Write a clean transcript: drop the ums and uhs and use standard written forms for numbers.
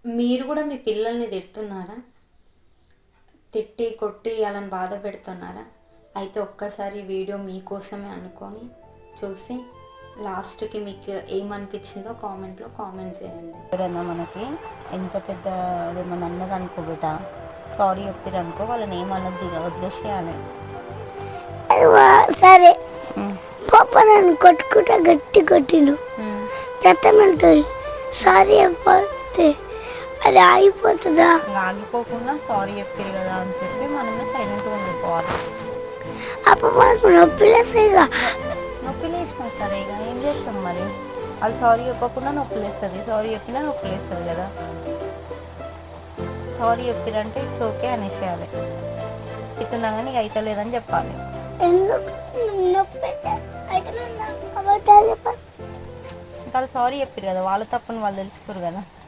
మీరు కూడా మీ పిల్లల్ని తిడుతున్నారా? తిట్టి కొట్టి వాళ్ళని బాధ పెడుతున్నారా? అయితే ఒక్కసారి వీడియో మీకోసమే అనుకొని చూసి లాస్ట్కి మీకు ఏమనిపించిందో కామెంట్లో కామెంట్ చేయండి. ఎవరన్నా మనకి ఎంత పెద్ద అదేమన్నా అన్నారు అనుకో బిడ్డ, సారీ చెప్పారు అనుకో, వాళ్ళని ఏమన్నది వదిలేసేయాలి. సరే పాప నన్ను కొట్టుకుంటా గట్టి కొట్టిను రక్తం వెళ్తుంది. సారీ చెప్పతే అది ఆగిపోతుందా? ఆగిపోకుండా సారీ చెప్పారు కదా అని చెప్పి మనమే సైలెంట్గా ఉండిపోవాలి. అప్పుడు మనకు నొప్పి లేసేగా. నొప్పి లేచినా సరే ఇక ఏం చేస్తాం మరి? వాళ్ళు సారీ చెప్పకుండా నొప్పి లేస్తుంది, సారీ చెప్పినా నొప్పి లేస్తుంది కదా. సారీ చెప్పారంటే ఇట్స్ ఓకే అనేసేయాలి. ఇస్తున్నా కానీ ఇక అయితే లేదని చెప్పాలి. ఎందుకు నొప్పి అయితే అబద్ధాలు చెప్పాలి. ఇంకా వాళ్ళు సారీ చెప్పారు కదా, వాళ్ళ తప్పుని వాళ్ళు తెలుసుకోరు కదా.